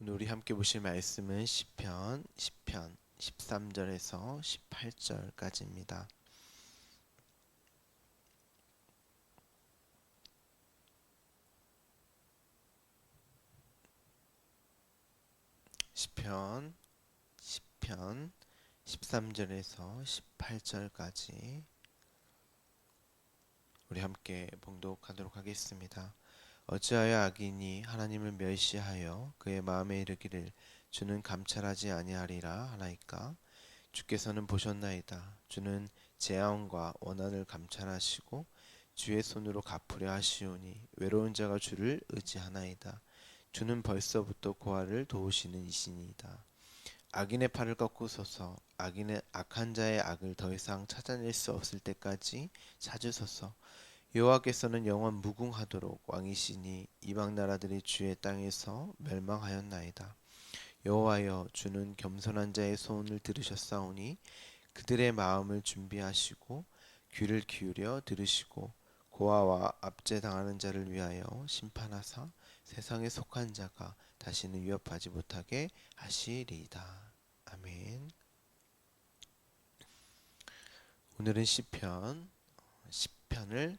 오늘 우리 함께 보실 말씀은 시편 13절에서 18절까지입니다. 시편 13절에서 18절까지 우리 함께 봉독하도록 하겠습니다. 어찌하여 악인이 하나님을 멸시하여 그의 마음에 이르기를 주는 감찰하지 아니하리라 하나이까. 주께서는 보셨나이다. 주는 재앙과 원한을 감찰하시고 주의 손으로 갚으려 하시오니 외로운 자가 주를 의지하나이다. 주는 벌써부터 고아를 도우시는 이시니이다. 악인의 팔을 꺾으소서. 악인의 악한 자의 악을 더 이상 찾아낼 수 없을 때까지 찾으소서. 여호와께서는 영원 무궁하도록 왕이시니 이방 나라들이 주의 땅에서 멸망하였나이다. 여호와여, 주는 겸손한 자의 소원을 들으셨사오니 그들의 마음을 준비하시고 귀를 기울여 들으시고 고아와 압제당하는 자를 위하여 심판하사 세상에 속한 자가 다시는 위협하지 못하게 하시리이다. 아멘. 오늘은 시편을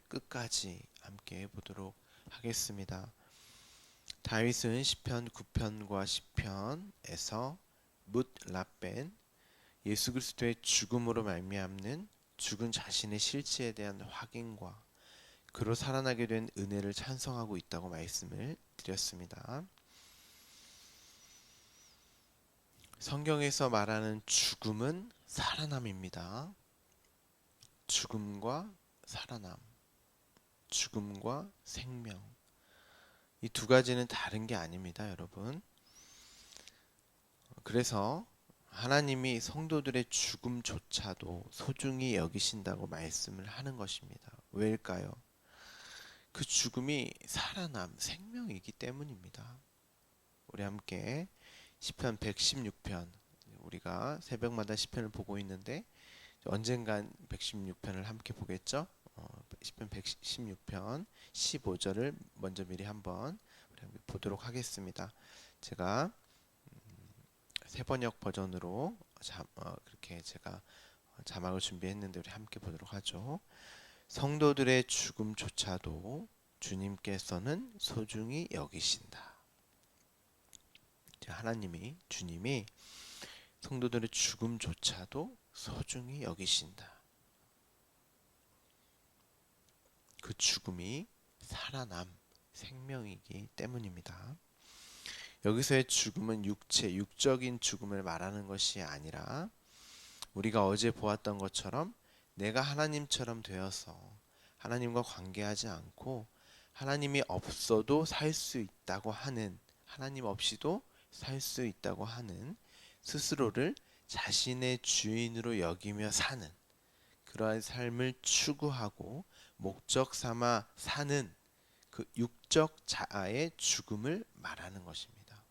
끝까지 함께 보도록 하겠습니다. 다윗은 시편 9편과 10편에서 뭇 라벤, 예수 그리스도의 죽음으로 말미암는 죽은 자신의 실체에 대한 확인과 그로 살아나게 된 은혜를 찬송하고 있다고 말씀을 드렸습니다. 성경에서 말하는 죽음은 살아남입니다. 죽음과 살아남, 죽음과 생명, 이 두 가지는 다른 게 아닙니다, 여러분. 그래서 하나님이 성도들의 죽음조차도 소중히 여기신다고 말씀을 하는 것입니다. 왜일까요? 그 죽음이 살아남, 생명이기 때문입니다. 우리 함께 시편 116편, 우리가 새벽마다 시편을 보고 있는데 언젠간 116편을 함께 보겠죠? 시편 116편 15절을 먼저 미리 한번 우리 함께 보도록 하겠습니다. 제가 새번역 버전으로 그렇게 제가 자막을 준비했는데 우리 함께 보도록 하죠. 성도들의 죽음조차도 주님께서는 소중히 여기신다. 주님이 성도들의 죽음조차도 소중히 여기신다. 그 죽음이 살아남, 생명이기 때문입니다. 여기서의 죽음은 육적인 죽음을 말하는 것이 아니라 우리가 어제 보았던 것처럼 내가 하나님처럼 되어서 하나님과 관계하지 않고 하나님이 없어도 살 수 있다고 하는, 하나님 없이도 살 수 있다고 하는 스스로를 자신의 주인으로 여기며 사는 그러한 삶을 추구하고 목적 삼아 사는 그 육적 자아의 죽음을 말하는 것입니다.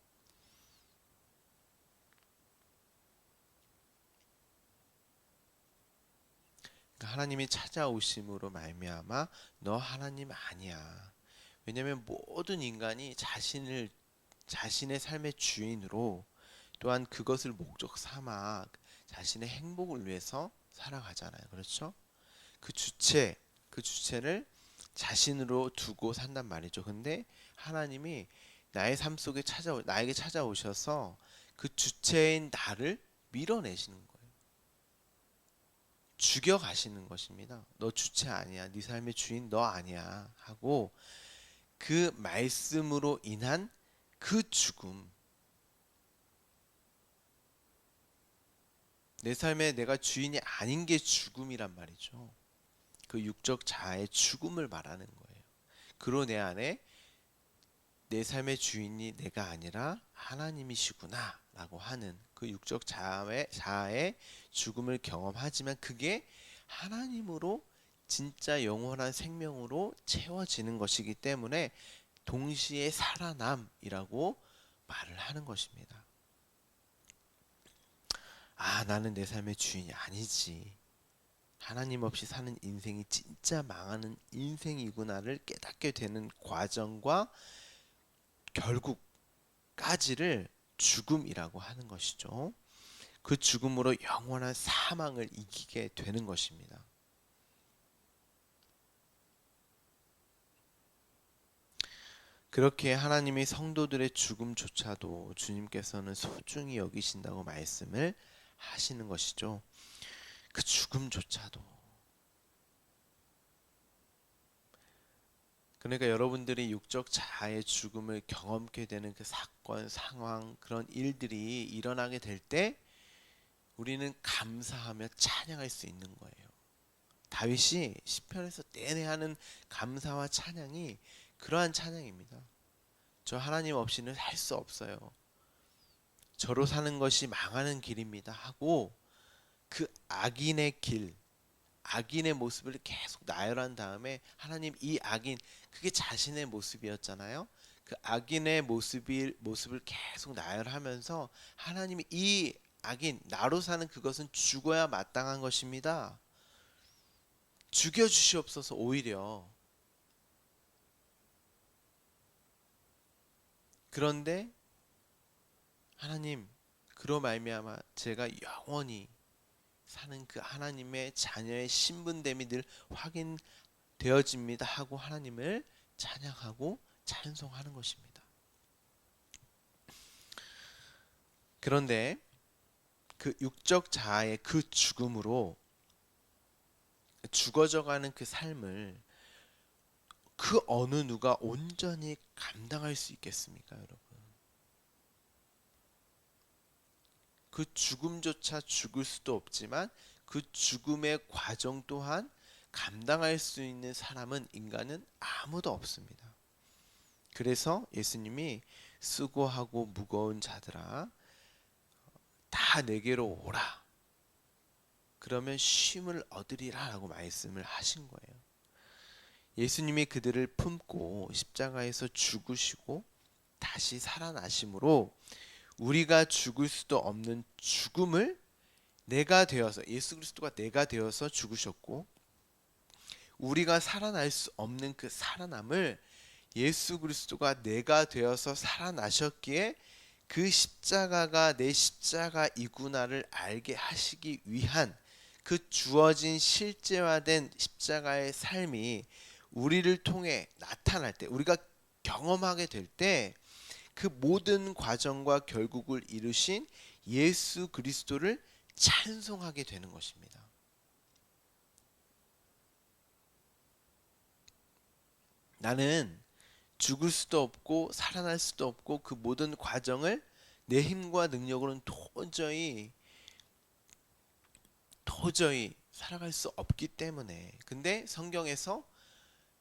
하나님이 찾아오심으로 말미암아 너 하나님 아니야. 왜냐하면 모든 인간이 자신의 삶의 주인으로 또한 그것을 목적 삼아 자신의 행복을 위해서 살아가잖아요. 그렇죠? 그 주체를 자신으로 두고 산단 말이죠. 근데 하나님이 나의 삶 속에 나에게 찾아오셔서 그 주체인 나를 밀어내시는 거예요. 죽여가시는 것입니다. 너 주체 아니야. 네 삶의 주인 너 아니야. 하고 그 말씀으로 인한 그 죽음, 내 삶에 내가 주인이 아닌 게 죽음이란 말이죠. 그 육적 자아의 죽음을 말하는 거예요. 그로 내 안에 내 삶의 주인이 내가 아니라 하나님이시구나 라고 하는 그 육적 자아의 죽음을 경험하지만 그게 하나님으로 진짜 영원한 생명으로 채워지는 것이기 때문에 동시에 살아남이라고 말을 하는 것입니다. 나는 내 삶의 주인이 아니지. 하나님 없이 사는 인생이 진짜 망하는 인생이구나를 깨닫게 되는 과정과 결국까지를 죽음이라고 하는 것이죠. 그 죽음으로 영원한 사망을 이기게 되는 것입니다. 그렇게 하나님이 성도들의 죽음조차도 주님께서는 소중히 여기신다고 말씀을 하시는 것이죠. 그 죽음조차도. 그러니까 여러분들이 육적 자아의 죽음을 경험케 되는 그 사건, 상황, 그런 일들이 일어나게 될 때 우리는 감사하며 찬양할 수 있는 거예요. 다윗이 시편에서 내내 하는 감사와 찬양이 그러한 찬양입니다. 저 하나님 없이는 살 수 없어요. 저로 사는 것이 망하는 길입니다 하고 그 악인의 길, 악인의 모습을 계속 나열한 다음에 하나님 이 악인, 그게 자신의 모습이었잖아요. 그 악인의 모습을 계속 나열하면서 하나님이 이 악인, 나로 사는 그것은 죽어야 마땅한 것입니다. 죽여주시옵소서. 오히려 그런데 하나님, 그로 말미암아 제가 영원히 사는 그 하나님의 자녀의 신분됨이 늘 확인되어집니다 하고 하나님을 찬양하고 찬송하는 것입니다. 그런데 그 육적 자아의 그 죽음으로 죽어져가는 그 삶을 그 어느 누가 온전히 감당할 수 있겠습니까, 여러분? 그 죽음조차 죽을 수도 없지만 그 죽음의 과정 또한 감당할 수 있는 사람은 인간은 아무도 없습니다. 그래서 예수님이 수고하고 무거운 자들아 다 내게로 오라. 그러면 쉼을 얻으리라 라고 말씀을 하신 거예요. 예수님이 그들을 품고 십자가에서 죽으시고 다시 살아나심으로 우리가 죽을 수도 없는 죽음을 내가 되어서, 예수 그리스도가 내가 되어서 죽으셨고 우리가 살아날 수 없는 그 살아남을 예수 그리스도가 내가 되어서 살아나셨기에 그 십자가가 내 십자가이구나를 알게 하시기 위한 그 주어진 실제화된 십자가의 삶이 우리를 통해 나타날 때, 우리가 경험하게 될 때 그 모든 과정과 결국을 이루신 예수 그리스도를 찬송하게 되는 것입니다. 나는 죽을 수도 없고 살아날 수도 없고 그 모든 과정을 내 힘과 능력으로는 도저히 살아갈 수 없기 때문에, 근데 성경에서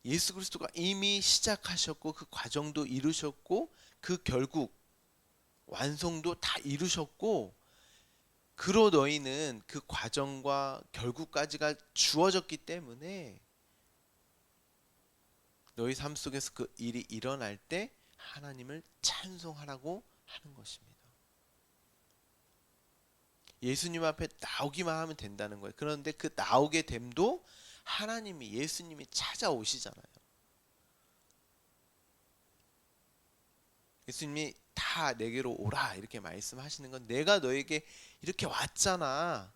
예수 그리스도가 이미 시작하셨고 그 과정도 이루셨고 그 결국 완성도 다 이루셨고 그로 너희는 그 과정과 결국까지가 주어졌기 때문에 너희 삶 속에서 그 일이 일어날 때 하나님을 찬송하라고 하는 것입니다. 예수님 앞에 나오기만 하면 된다는 거예요. 그런데 그 나오게 됨도 하나님이, 예수님이 찾아오시잖아요. 예수님이 다 내게로 오라 이렇게 말씀하시는 건 내가 너에게 이렇게 왔잖아.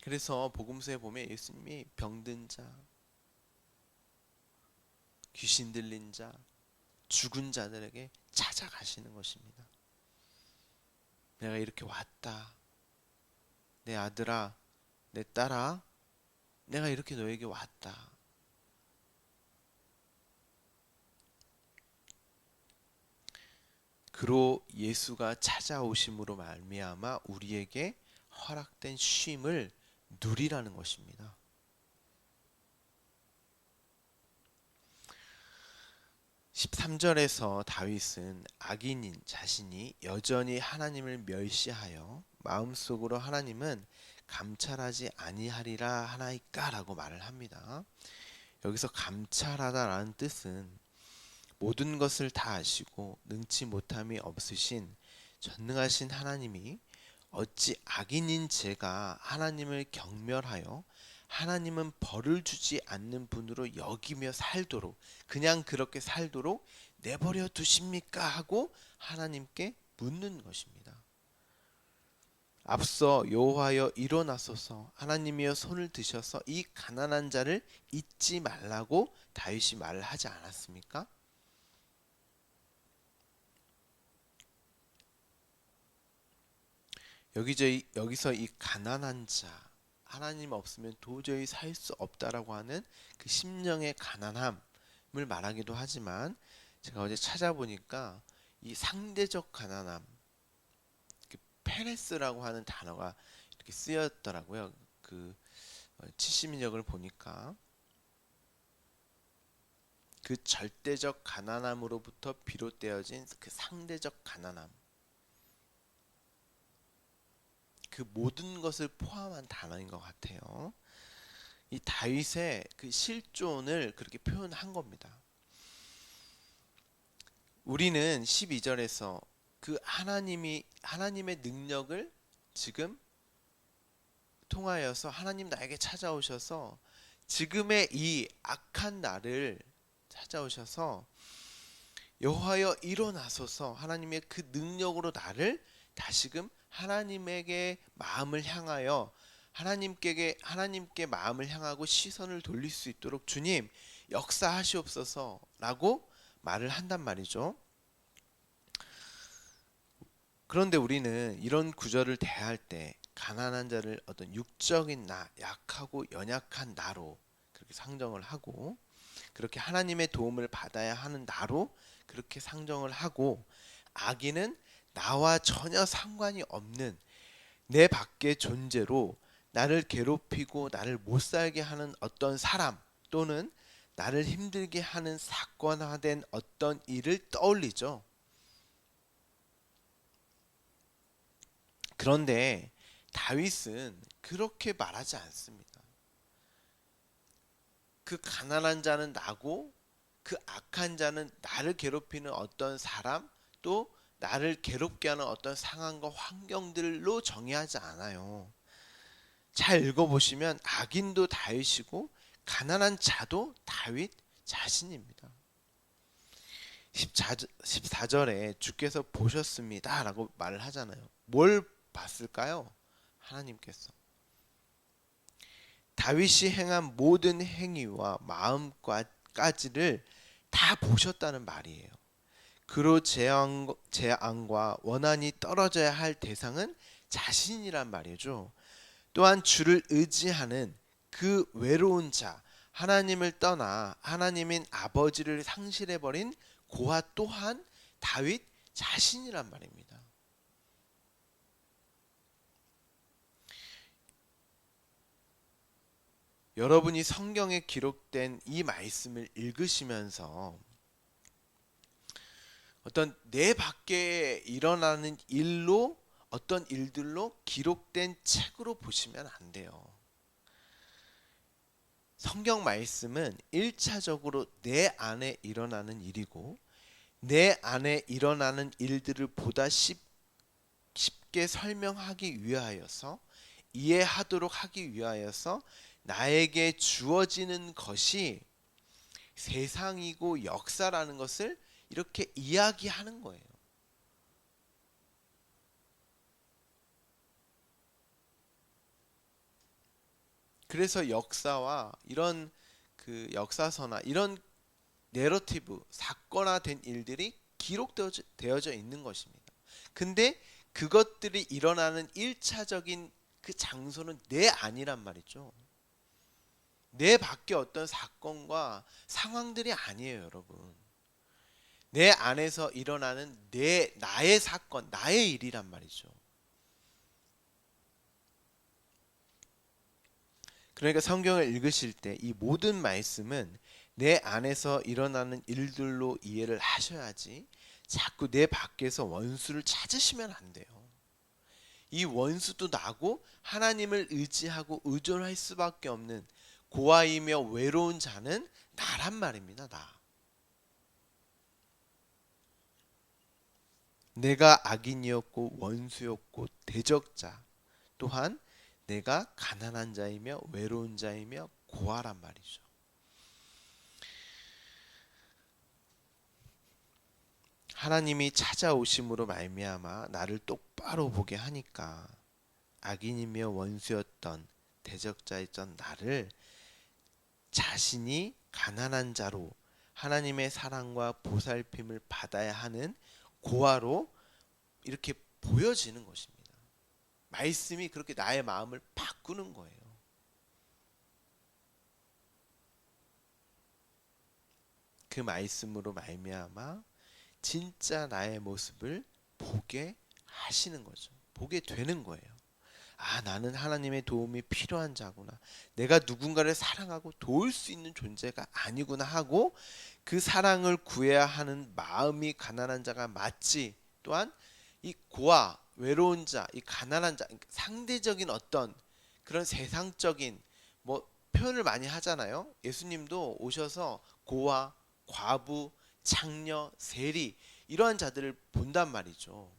그래서 복음서에 보면 예수님이 병든 자, 귀신 들린 자, 죽은 자들에게 찾아가시는 것입니다. 내가 이렇게 왔다. 내 아들아, 내 딸아, 내가 이렇게 너에게 왔다. 그로 예수가 찾아오심으로 말미암아 우리에게 허락된 쉼을 누리라는 것입니다. 13절에서 다윗은 악인인 자신이 여전히 하나님을 멸시하여 마음속으로 하나님은 감찰하지 아니하리라 하나이까 라고 말을 합니다. 여기서 감찰하다라는 뜻은 모든 것을 다 아시고 능치 못함이 없으신 전능하신 하나님이 어찌 악인인 제가 하나님을 경멸하여 하나님은 벌을 주지 않는 분으로 여기며 살도록, 그냥 그렇게 살도록 내버려 두십니까? 하고 하나님께 묻는 것입니다. 앞서 여호와여 일어나소서, 하나님이여 손을 드셔서 이 가난한 자를 잊지 말라고 다윗이 말을 하지 않았습니까? 여기서 이 가난한 자, 하나님 없으면 도저히 살 수 없다라고 하는 그 심령의 가난함을 말하기도 하지만, 제가 어제 찾아보니까 이 상대적 가난함, 그 페레스라고 하는 단어가 이렇게 쓰였더라고요. 그 70인역을 보니까 그 절대적 가난함으로부터 비롯되어진 그 상대적 가난함, 그 모든 것을 포함한 단어인 것 같아요. 이 다윗의 그 실존을 그렇게 표현한 겁니다. 우리는 12절에서 그 하나님의 능력을 지금 통하여서, 하나님 나에게 찾아오셔서 지금의 이 악한 나를 찾아오셔서 여호와여 일어나소서, 하나님의 그 능력으로 나를 다시금 하나님에게 마음을 향하여, 하나님께 마음을 향하고 시선을 돌릴 수 있도록 주님 역사하시옵소서라고 말을 한단 말이죠. 그런데 우리는 이런 구절을 대할 때 가난한 자를 어떤 육적인 나, 약하고 연약한 나로 그렇게 상정을 하고, 그렇게 하나님의 도움을 받아야 하는 나로 그렇게 상정을 하고, 악인은 나와 전혀 상관이 없는 내 밖의 존재로 나를 괴롭히고 나를 못 살게 하는 어떤 사람, 또는 나를 힘들게 하는 사건화된 어떤 일을 떠올리죠. 그런데 다윗은 그렇게 말하지 않습니다. 그 가난한 자는 나고, 그 악한 자는 나를 괴롭히는 어떤 사람, 또 나를 괴롭게 하는 어떤 상황과 환경들로 정의하지 않아요. 잘 읽어보시면 악인도 다윗이고 가난한 자도 다윗 자신입니다. 14절에 주께서 보셨습니다 라고 말을 하잖아요. 뭘 봤을까요? 하나님께서 다윗이 행한 모든 행위와 마음까지를 다 보셨다는 말이에요. 그로 재앙과 원한이 떨어져야 할 대상은 자신이란 말이죠. 또한 주를 의지하는 그 외로운 자, 하나님을 떠나 하나님인 아버지를 상실해버린 고아 또한 다윗 자신이란 말입니다. 여러분이 성경에 기록된 이 말씀을 읽으시면서 어떤 내 밖에 일어나는 일로, 어떤 일들로 기록된 책으로 보시면 안 돼요. 성경 말씀은 1차적으로 내 안에 일어나는 일이고, 내 안에 일어나는 일들을 보다 쉽게 설명하기 위하여서, 이해하도록 하기 위하여서 나에게 주어지는 것이 세상이고 역사라는 것을 이렇게 이야기하는 거예요. 그래서 역사와 이런 그 역사서나 이런 내러티브, 사건화된 일들이 기록되어져 있는 것입니다. 근데 그것들이 일어나는 1차적인 그 장소는 내 안이란 말이죠. 내 밖에 어떤 사건과 상황들이 아니에요, 여러분. 내 안에서 일어나는 나의 사건, 나의 일이란 말이죠. 그러니까 성경을 읽으실 때 이 모든 말씀은 내 안에서 일어나는 일들로 이해를 하셔야지, 자꾸 내 밖에서 원수를 찾으시면 안 돼요. 이 원수도 나고 하나님을 의지하고 의존할 수밖에 없는 고아이며 외로운 자는 나란 말입니다. 나. 내가 악인이었고 원수였고 대적자, 또한 내가 가난한 자이며 외로운 자이며 고아란 말이죠. 하나님이 찾아오심으로 말미암아 나를 똑바로 보게 하니까 악인이며 원수였던 대적자였던 나를 자신이 가난한 자로 하나님의 사랑과 보살핌을 받아야 하는 고아로 이렇게 보여지는 것입니다. 말씀이 그렇게 나의 마음을 바꾸는 거예요. 그 말씀으로 말미암아 진짜 나의 모습을 보게 하시는 거죠. 보게 되는 거예요. 아, 나는 하나님의 도움이 필요한 자구나. 내가 누군가를 사랑하고 도울 수 있는 존재가 아니구나 하고 그 사랑을 구해야 하는 마음이 가난한 자가 맞지. 또한 이 고아, 외로운 자, 이 가난한 자, 상대적인 어떤 그런 세상적인 뭐 표현을 많이 하잖아요. 예수님도 오셔서 고아, 과부, 창녀, 세리 이러한 자들을 본단 말이죠.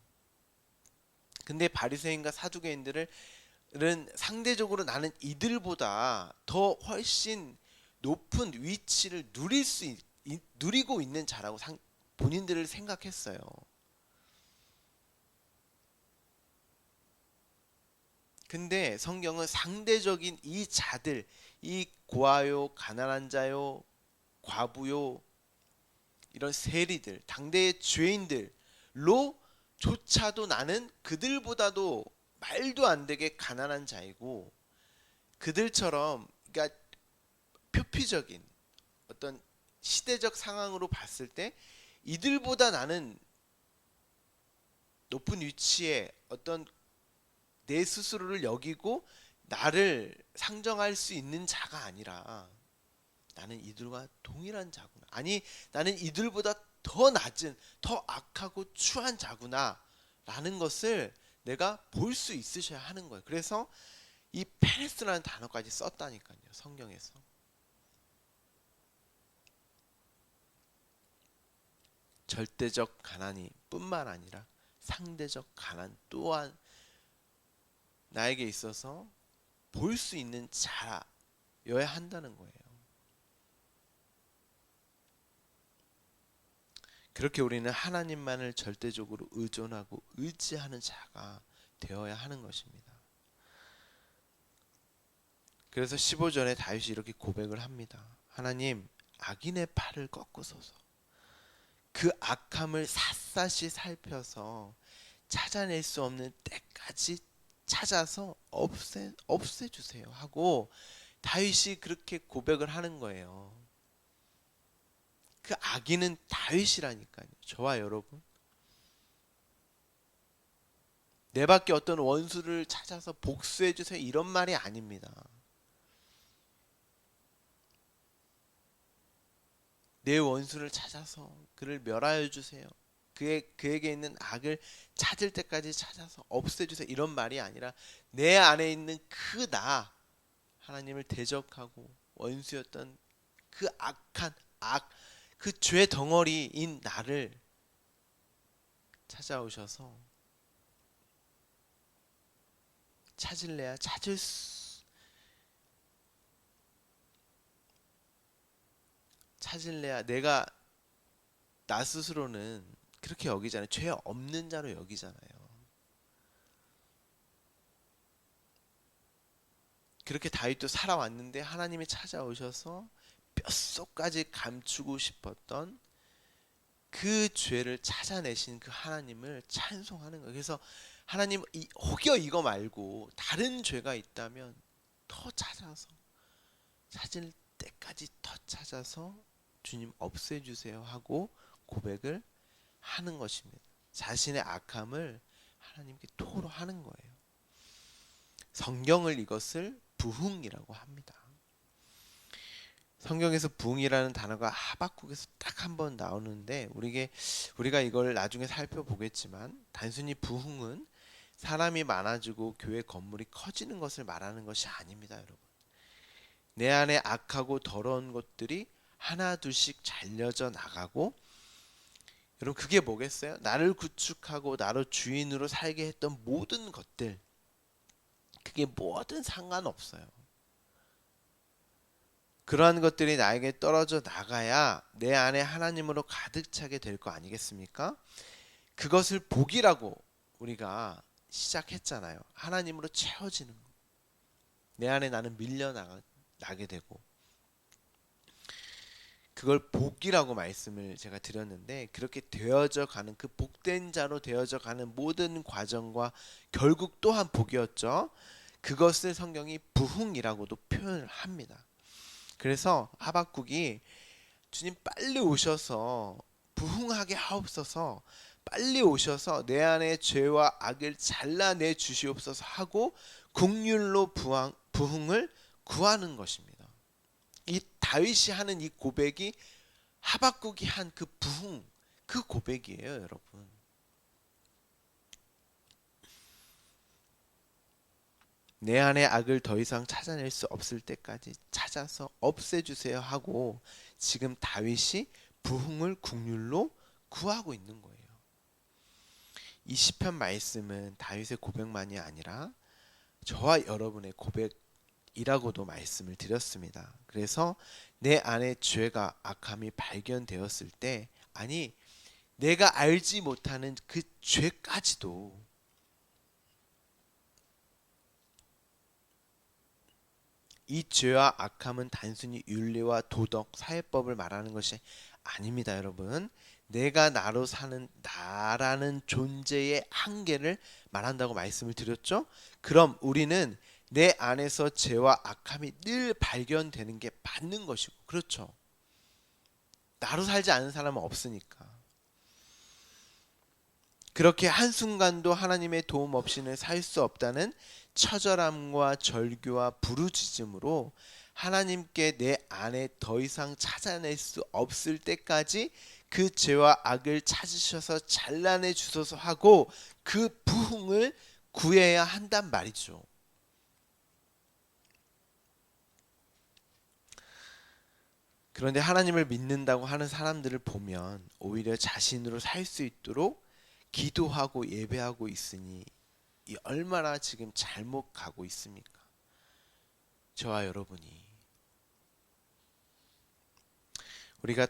근데 바리새인과 사두개인들은 상대적으로 나는 이들보다 더 훨씬 높은 위치를 누리고 있는 자라고 본인들을 생각했어요. 근데 성경은 상대적인 이 자들, 이 고아요, 가난한 자요, 과부요, 이런 세리들, 당대의 죄인들로 조차도 나는 그들보다도 말도 안 되게 가난한 자이고 그들처럼 그러니까 표피적인 어떤 시대적 상황으로 봤을 때 이들보다 나는 높은 위치에 어떤 내 스스로를 여기고 나를 상정할 수 있는 자가 아니라 나는 이들과 동일한 자구나. 아니, 나는 이들보다 더 낮은, 더 악하고 추한 자구나. 라는 것을 내가 볼 수 있으셔야 하는 거예요. 그래서 이 페레스라는 단어까지 썼다니까요. 성경에서. 절대적 가난이 뿐만 아니라 상대적 가난 또한 나에게 있어서 볼 수 있는 자여야 한다는 거예요. 그렇게 우리는 하나님만을 절대적으로 의존하고 의지하는 자가 되어야 하는 것입니다. 그래서 15절에 다윗이 이렇게 고백을 합니다. 하나님, 악인의 팔을 꺾으소서. 그 악함을 샅샅이 살펴서 찾아낼 수 없는 때까지 찾아서 없애주세요 하고 다윗이 그렇게 고백을 하는 거예요. 그 악인은 다윗이라니까요. 저와 여러분. 내 밖에 어떤 원수를 찾아서 복수해주세요 이런 말이 아닙니다. 내 원수를 찾아서 그를 멸하여 주세요. 그에게 있는 악을 찾을 때까지 찾아서 없애주세요. 이런 말이 아니라 내 안에 있는 그 나 하나님을 대적하고 원수였던 그 악한 그 죄 덩어리인 나를 찾아오셔서 찾을래야 찾을래야 내가 나 스스로는 그렇게 여기잖아요. 죄 없는 자로 여기잖아요. 그렇게 다윗도 살아왔는데 하나님이 찾아오셔서 뼛속까지 감추고 싶었던 그 죄를 찾아내신 그 하나님을 찬송하는 거예요. 그래서 하나님 혹여 이거 말고 다른 죄가 있다면 더 찾아서 찾을 때까지 더 찾아서 주님 없애주세요 하고 고백을 하는 것입니다. 자신의 악함을 하나님께 토로하는 거예요. 성경을 이것을 부흥이라고 합니다. 성경에서 부흥이라는 단어가 하박국에서 딱 한 번 나오는데 우리가 이걸 나중에 살펴보겠지만 단순히 부흥은 사람이 많아지고 교회 건물이 커지는 것을 말하는 것이 아닙니다, 여러분. 내 안에 악하고 더러운 것들이 하나 둘씩 잘려져 나가고 여러분 그게 뭐겠어요? 나를 구축하고 나를 주인으로 살게 했던 모든 것들 그게 뭐든 상관없어요. 그러한 것들이 나에게 떨어져 나가야 내 안에 하나님으로 가득 차게 될 거 아니겠습니까? 그것을 복이라고 우리가 시작했잖아요. 하나님으로 채워지는 거. 내 안에 나는 나게 되고 그걸 복이라고 말씀을 제가 드렸는데, 그렇게 되어져 가는 그 복된 자로 되어져 가는 모든 과정과 결국 또한 복이었죠. 그것을 성경이 부흥이라고도 표현을 합니다. 그래서 하박국이 주님 빨리 오셔서 부흥하게 하옵소서, 빨리 오셔서 내 안의 죄와 악을 잘라내 주시옵소서 하고 긍휼로 부흥을 구하는 것입니다. 이 다윗이 하는 이 고백이 하박국이 한 그 부흥, 그 고백이에요, 여러분. 내 안의 악을 더 이상 찾아낼 수 없을 때까지 찾아서 없애주세요 하고 지금 다윗이 부흥을 긍휼로 구하고 있는 거예요. 이 시편 말씀은 다윗의 고백만이 아니라 저와 여러분의 고백이라고도 말씀을 드렸습니다. 그래서 내 안에 죄가 악함이 발견되었을 때, 아니 내가 알지 못하는 그 죄까지도 이 죄와 악함은 단순히 윤리와 도덕, 사회법을 말하는 것이 아닙니다, 여러분. 내가 나로 사는 나라는 존재의 한계를 말한다고 말씀을 드렸죠? 그럼 우리는 내 안에서 죄와 악함이 늘 발견되는 게 맞는 것이고, 그렇죠? 나로 살지 않은 사람은 없으니까. 그렇게 한순간도 하나님의 도움 없이는 살 수 없다는 처절함과 절규와 부르짖음으로 하나님께 내 안에 더 이상 찾아낼 수 없을 때까지 그 죄와 악을 찾으셔서 잘라내 주소서 하고 그 부흥을 구해야 한단 말이죠. 그런데 하나님을 믿는다고 하는 사람들을 보면 오히려 자신으로 살 수 있도록 기도하고 예배하고 있으니 이 얼마나 지금 잘못 가고 있습니까? 저와 여러분이. 우리가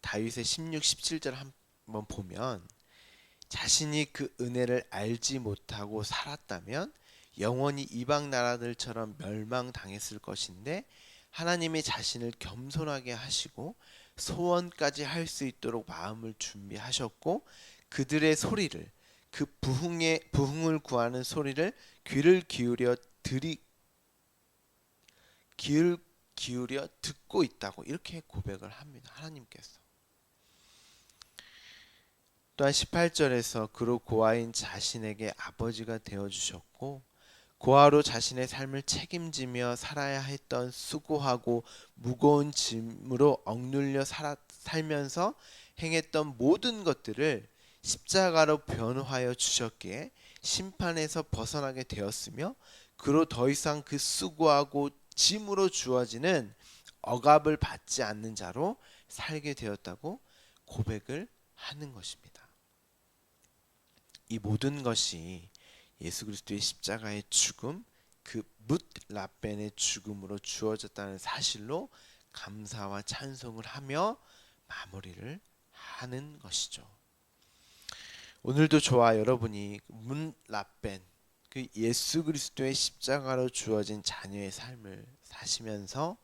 다윗의 16, 17절 한번 보면 자신이 그 은혜를 알지 못하고 살았다면 영원히 이방 나라들처럼 멸망당했을 것인데 하나님이 자신을 겸손하게 하시고 소원까지 할 수 있도록 마음을 준비하셨고 그들의 소리를, 그 부흥을 구하는 소리를 귀를 기울여 듣고 있다고 이렇게 고백을 합니다. 하나님께서. 또한 18절에서 그로 고아인 자신에게 아버지가 되어 주셨고 고아로 자신의 삶을 책임지며 살아야 했던 수고하고 무거운 짐으로 억눌려 살면서 행했던 모든 것들을 십자가로 변화하여 주셨기에 심판에서 벗어나게 되었으며 그로 더 이상 그 수고하고 짐으로 주어지는 억압을 받지 않는 자로 살게 되었다고 고백을 하는 것입니다. 이 모든 것이 예수 그리스도의 십자가의 죽음, 그 뭇라벤의 죽음으로 주어졌다는 사실로 감사와 찬송을 하며 마무리를 하는 것이죠. 오늘도 저와 여러분이 뭇라벤, 그 예수 그리스도의 십자가로 주어진 자녀의 삶을 사시면서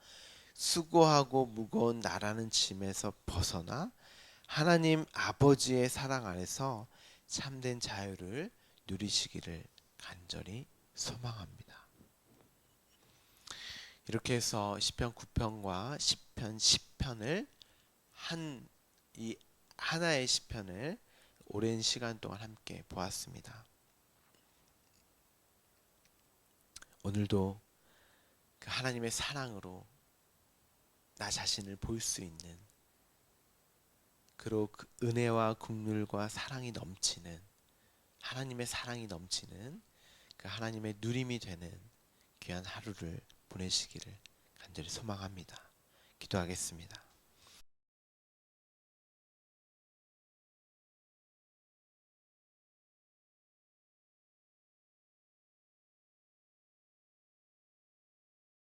수고하고 무거운 나라는 짐에서 벗어나 하나님 아버지의 사랑 안에서 참된 자유를 누리시기를 간절히 소망합니다. 이렇게 해서 시편 9편과 시편 10편을 이 하나의 시편을 오랜 시간 동안 함께 보았습니다. 오늘도 그 하나님의 사랑으로 나 자신을 볼 수 있는, 그리고 그 은혜와 긍휼과 사랑이 넘치는, 하나님의 사랑이 넘치는 그 하나님의 누림이 되는 귀한 하루를 보내시기를 간절히 소망합니다. 기도하겠습니다.